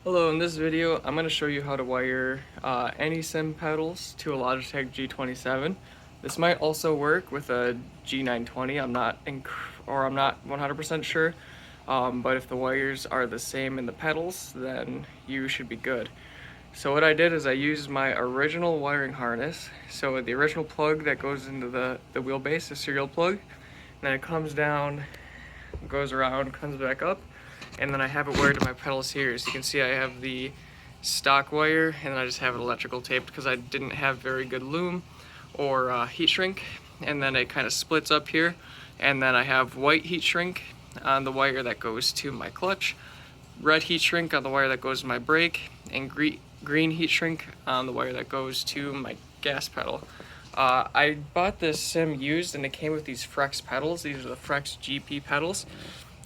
Hello, in this video I'm going to show you how to wire any sim pedals to a Logitech G27. This might also work with a G920. I'm not 100% sure, but if the wires are the same in the pedals, then you should be good. So what I did is I used my original wiring harness, so the original plug that goes into the wheelbase, the serial plug, and then it comes down, goes around, comes back up, and then I have it wired to my pedals here. So you can see I have the stock wire, and then I just have it electrical taped because I didn't have very good loom or heat shrink, and then it kind of splits up here, and then I have white heat shrink on the wire that goes to my clutch, red heat shrink on the wire that goes to my brake, and green heat shrink on the wire that goes to my gas pedal. I bought this sim used, and it came with these FREX pedals. These are the FREX GP pedals,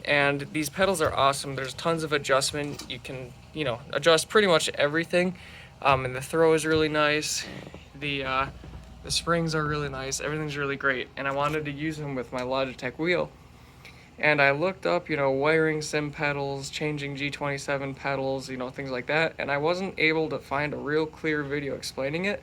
and these pedals are awesome. There's tons of adjustment. You can, adjust pretty much everything, and the throw is really nice. The springs are really nice. Everything's really great, and I wanted to use them with my Logitech wheel. And I looked up, wiring sim pedals, changing G27 pedals, things like that, and I wasn't able to find a real clear video explaining it.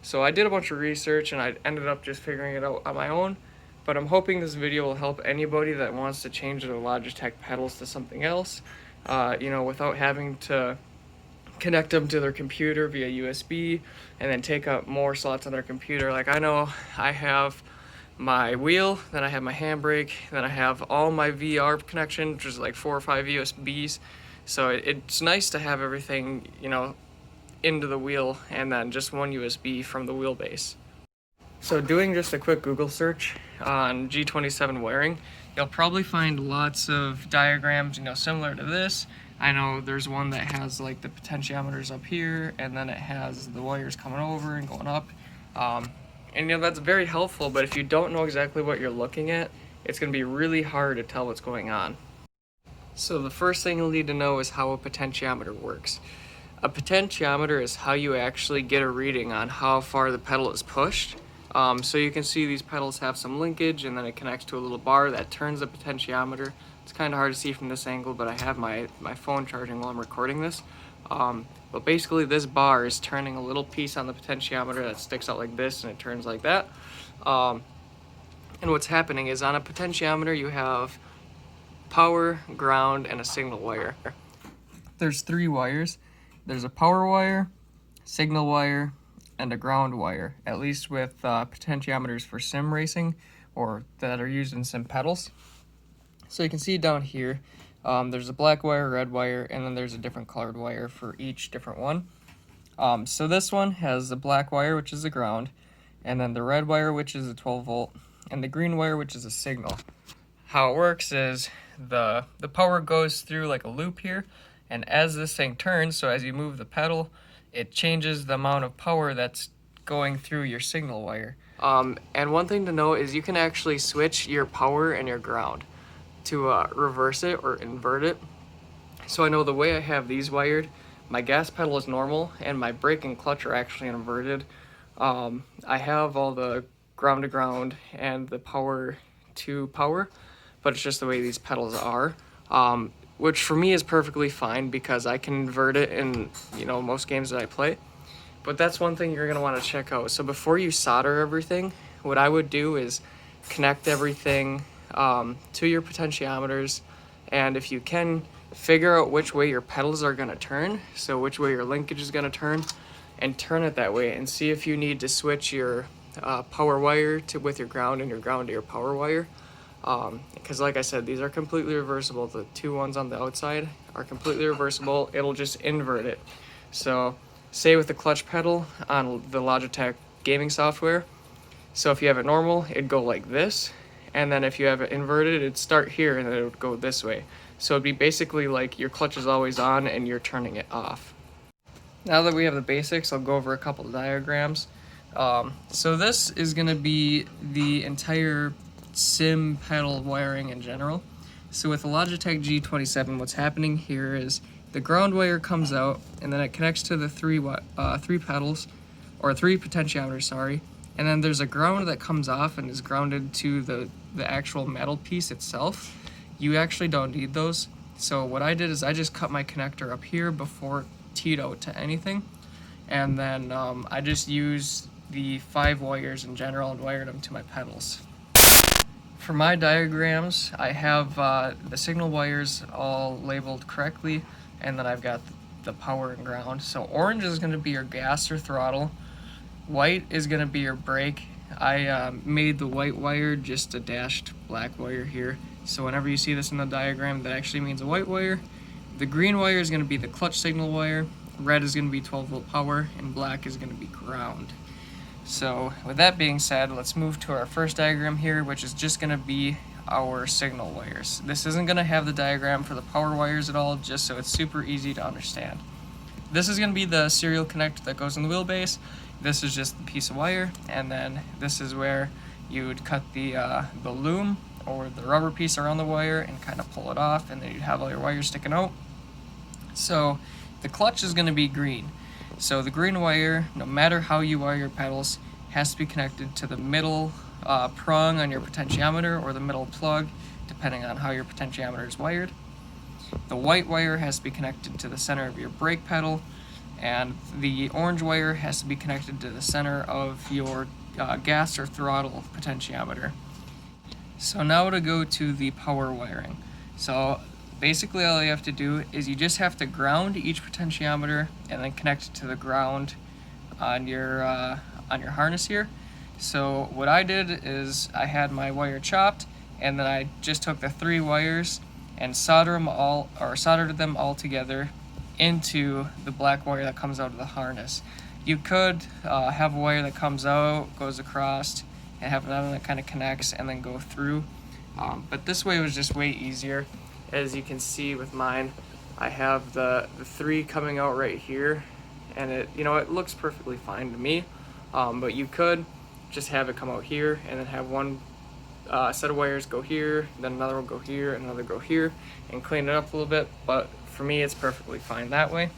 So I did a bunch of research, and I ended up just figuring it out on my own. But I'm hoping this video will help anybody that wants to change their Logitech pedals to something else, without having to connect them to their computer via USB and then take up more slots on their computer. Like, I know I have my wheel, then I have my handbrake, then I have all my VR connection, which is like 4 or 5 USBs. So it's nice to have everything, into the wheel, and then just one USB from the wheelbase. So doing just a quick Google search on G27 wiring, you'll probably find lots of diagrams, similar to this. I know there's one that has like the potentiometers up here, and then it has the wires coming over and going up. And that's very helpful, but if you don't know exactly what you're looking at, it's going to be really hard to tell what's going on. So the first thing you'll need to know is how a potentiometer works. A potentiometer is how you actually get a reading on how far the pedal is pushed. So you can see these pedals have some linkage, and then it connects to a little bar that turns the potentiometer. It's kind of hard to see from this angle, but I have my phone charging while I'm recording this. But basically this bar is turning a little piece on the potentiometer that sticks out like this, and it turns like that. And what's happening is on a potentiometer you have power, ground, and a signal wire. There's 3 wires. There's a power wire, signal wire, and a ground wire, at least with potentiometers for sim racing or that are used in sim pedals. So you can see down here, there's a black wire, red wire, and then there's a different colored wire for each different one. So this one has the black wire, which is the ground, and then the red wire, which is a 12 volt, and the green wire, which is a signal. How it works is the power goes through like a loop here, and as this thing turns, so as you move the pedal, it changes the amount of power that's going through your signal wire. And one thing to know is you can actually switch your power and your ground to reverse it or invert it. So I know the way I have these wired, my gas pedal is normal and my brake and clutch are actually inverted. I have all the ground to ground and the power to power, but it's just the way these pedals are. Which for me is perfectly fine because I can invert it in, most games that I play. But that's one thing you're gonna wanna check out. So before you solder everything, what I would do is connect everything to your potentiometers, and if you can, figure out which way your pedals are gonna turn, so which way your linkage is gonna turn, and turn it that way, and see if you need to switch your power wire with your ground and your ground to your power wire. Because like I said, these are completely reversible. The 2 ones on the outside are completely reversible. It'll just invert it. So say with the clutch pedal on the Logitech gaming software, so if you have it normal, it'd go like this, and then if you have it inverted, it'd start here and then it would go this way. So it'd be basically like your clutch is always on and you're turning it off. Now that we have the basics, I'll go over a couple of diagrams. So this is going to be the entire sim pedal wiring in general. So with the Logitech G27, what's happening here is the ground wire comes out, and then it connects to the 3 pedals, or 3 potentiometers, sorry. And then there's a ground that comes off and is grounded to the actual metal piece itself. You actually don't need those. So what I did is I just cut my connector up here before it teed out to anything, and then I just used the 5 wires in general and wired them to my pedals. For my diagrams, I have the signal wires all labeled correctly, and then I've got the power and ground. So orange is going to be your gas or throttle, white is going to be your brake. I made the white wire just a dashed black wire here, so whenever you see this in the diagram, that actually means a white wire. The green wire is going to be the clutch signal wire, red is going to be 12-volt power, and black is going to be ground. So with that being said, let's move to our first diagram here, which is just going to be our signal wires. This isn't going to have the diagram for the power wires at all, just so it's super easy to understand. This is going to be the serial connector that goes in the wheelbase. This is just the piece of wire, and then this is where you would cut the loom or the rubber piece around the wire and kind of pull it off, and then you'd have all your wires sticking out. So the clutch is going to be green. So the green wire, no matter how you wire your pedals, has to be connected to the middle prong on your potentiometer or the middle plug, depending on how your potentiometer is wired. The white wire has to be connected to the center of your brake pedal, and the orange wire has to be connected to the center of your gas or throttle potentiometer. So now to go to the power wiring. So basically all you have to do is you just have to ground each potentiometer and then connect it to the ground on your harness here. So what I did is I had my wire chopped, and then I just took the 3 wires and soldered them all together into the black wire that comes out of the harness. You could have a wire that comes out, goes across, and have another that kind of connects and then go through. But this way was just way easier. As you can see with mine, I have the 3 coming out right here, and it looks perfectly fine to me. But you could just have it come out here and then have one set of wires go here, then another one go here, and another go here, and clean it up a little bit. But for me, it's perfectly fine that way.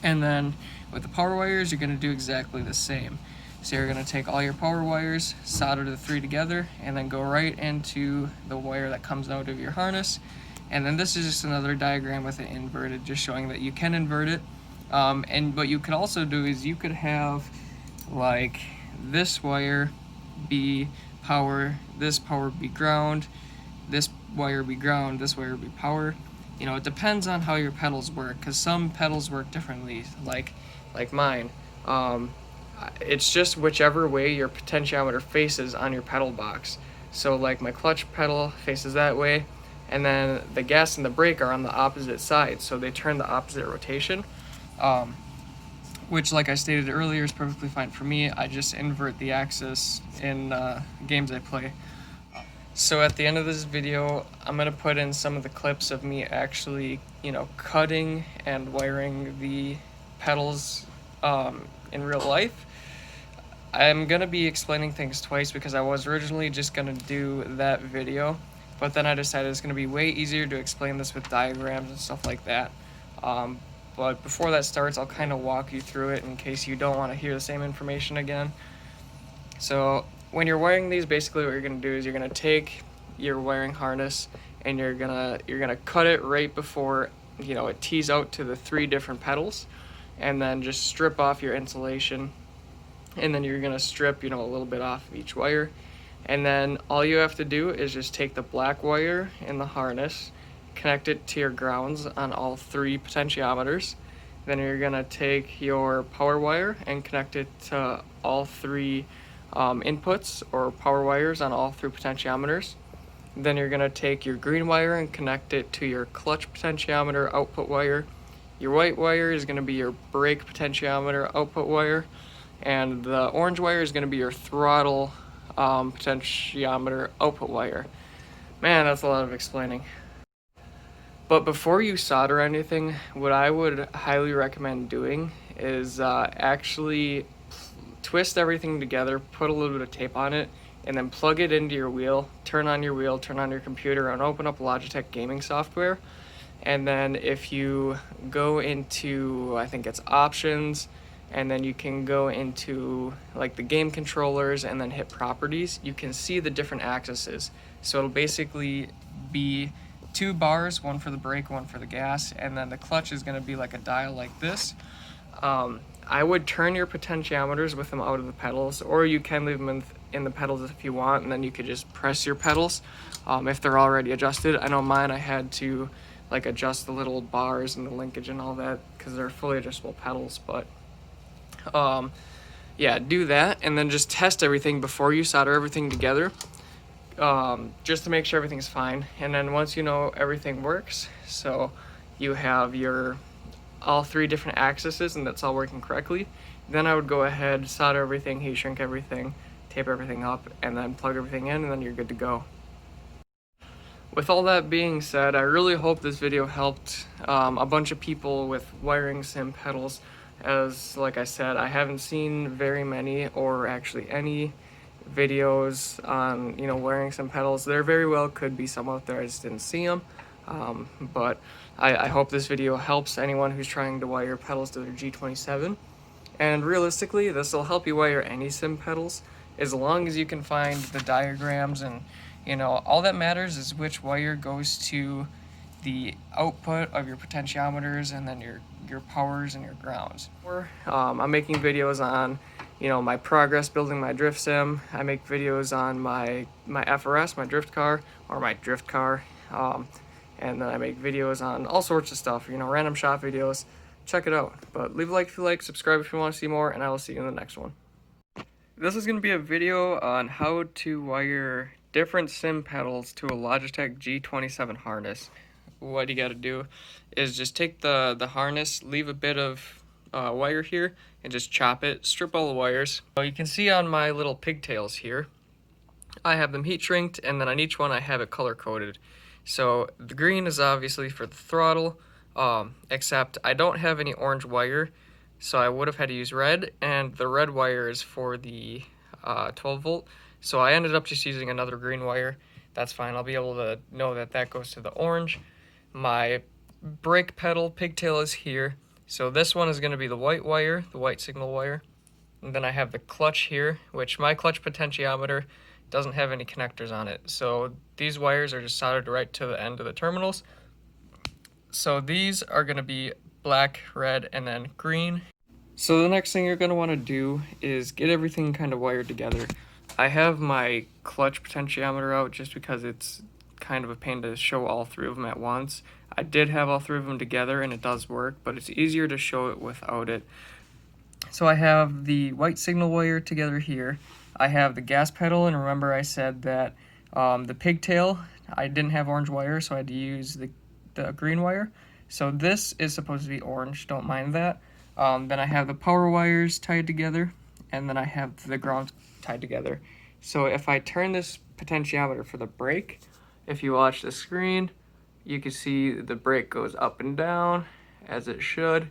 And then with the power wires, you're going to do exactly the same. So you're going to take all your power wires, solder the 3 together, and then go right into the wire that comes out of your harness. And then this is just another diagram with it inverted, just showing that you can invert it. And what you could also do is you could have like this wire be power, this power be ground, this wire be ground, this wire be power. It depends on how your pedals work, because some pedals work differently, like mine. It's just whichever way your potentiometer faces on your pedal box. So like my clutch pedal faces that way, and then the gas and the brake are on the opposite side, so they turn the opposite rotation, which, like I stated earlier, is perfectly fine for me. I just invert the axis in games I play. So at the end of this video, I'm going to put in some of the clips of me actually, cutting and wiring the pedals in real life. I'm going to be explaining things twice because I was originally just going to do that video, but then I decided it's going to be way easier to explain this with diagrams and stuff like that. But before that starts, I'll kind of walk you through it in case you don't want to hear the same information again. So when you're wiring these, basically what you're going to do is you're going to take your wiring harness and you're gonna cut it right before it tees out to the 3 different pedals, and then just strip off your insulation, and then you're gonna strip a little bit off of each wire. And then all you have to do is just take the black wire in the harness, connect it to your grounds on all 3 potentiometers. Then you're gonna take your power wire and connect it to all 3 inputs or power wires on all 3 potentiometers. Then you're gonna take your green wire and connect it to your clutch potentiometer output wire. Your white wire is gonna be your brake potentiometer output wire, and the orange wire is gonna be your throttle potentiometer output wire. Man, that's a lot of explaining. But before you solder anything, what I would highly recommend doing is actually twist everything together, put a little bit of tape on it, and then plug it into your wheel, turn on your computer, and open up Logitech gaming software. And then if you go into, I think it's options, and then you can go into like the game controllers and then hit properties, you can see the different axes. So it'll basically be 2 bars, one for the brake, one for the gas, and then the clutch is going to be like a dial like this. I would turn your potentiometers with them out of the pedals, or you can leave them in the pedals if you want, and then you could just press your pedals if they're already adjusted. I know mine, I had to like adjust the little bars and the linkage and all that because they're fully adjustable pedals, but yeah, do that and then just test everything before you solder everything together, just to make sure everything's fine. And then once you know everything works, so you have your all 3 different axes and that's all working correctly, then I would go ahead, solder everything, heat shrink everything, tape everything up, and then plug everything in, and then you're good to go. With all that being said, I really hope this video helped a bunch of people with wiring sim pedals, as like I said, I haven't seen very many or actually any videos on, you know, wiring sim pedals. There very well could be some out there, I just didn't see them. But I hope this video helps anyone who's trying to wire pedals to their G27. And realistically, this will help you wire any sim pedals as long as you can find the diagrams, and you know, all that matters is which wire goes to the output of your potentiometers and then your powers and your grounds. I'm making videos on, you know, my progress building my drift sim. I make videos on my FRS, my drift car, or my drift car. And then I make videos on all sorts of stuff, you know, random shot videos. Check it out. But leave a like if you like, subscribe if you want to see more, and I will see you in the next one. This is going to be a video on how to wire different sim pedals to a Logitech G27 harness. What you got to do is just take the harness, leave a bit of wire here, and just chop it, strip all the wires. So you can see on my little pigtails here, I have them heat shrinked, and then on each one I have it color coded. So the green is obviously for the throttle, except I don't have any orange wire, so I would have had to use red, and the red wire is for the 12 volt. So I ended up just using another green wire. That's fine, I'll be able to know that that goes to the orange. My brake pedal pigtail is here. So this one is going to be the white wire, the white signal wire. And then I have the clutch here, which my clutch potentiometer doesn't have any connectors on it. So these wires are just soldered right to the end of the terminals. So these are going to be black, red, and then green. So the next thing you're going to want to do is get everything kind of wired together. I have my clutch potentiometer out just because it's kind of a pain to show all 3 of them at once. I did have all 3 of them together and it does work, but it's easier to show it without it. So I have the white signal wire together here. I have the gas pedal, and remember I said that the pigtail, I didn't have orange wire, so I had to use the green wire. So this is supposed to be orange, don't mind that. Then I have the power wires tied together, and then I have the ground tied together. So if I turn this potentiometer for the brake, if you watch the screen, you can see the brake goes up and down as it should.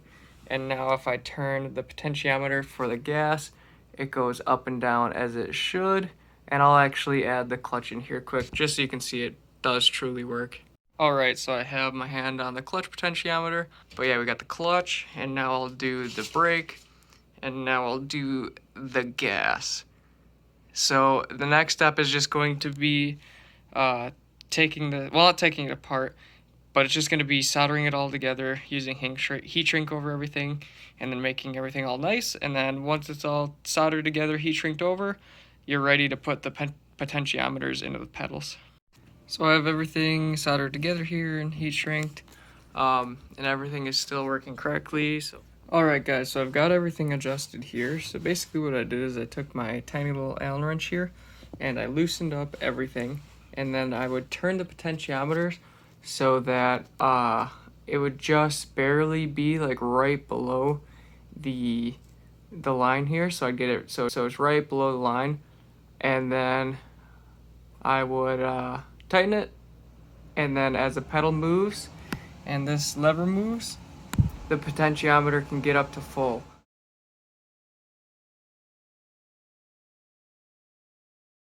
And now if I turn the potentiometer for the gas, it goes up and down as it should. And I'll actually add the clutch in here quick just so you can see it does truly work. Alright, so I have my hand on the clutch potentiometer, but yeah, we got the clutch, and now I'll do the brake, and now I'll do the gas. So the next step is just going to be not taking it apart, but it's just going to be soldering it all together using heat shrink over everything, and then making everything all nice. And then once it's all soldered together, heat shrinked over, you're ready to put the potentiometers into the pedals. So I have everything soldered together here and heat shrinked, and everything is still working correctly. So alright guys, so I've got everything adjusted here. So basically what I did is I took my tiny little Allen wrench here and I loosened up everything, and then I would turn the potentiometers so that it would just barely be like right below the line here. So I'd get it so it's right below the line, and then I would tighten it, and then as the pedal moves and this lever moves, the potentiometer can get up to full.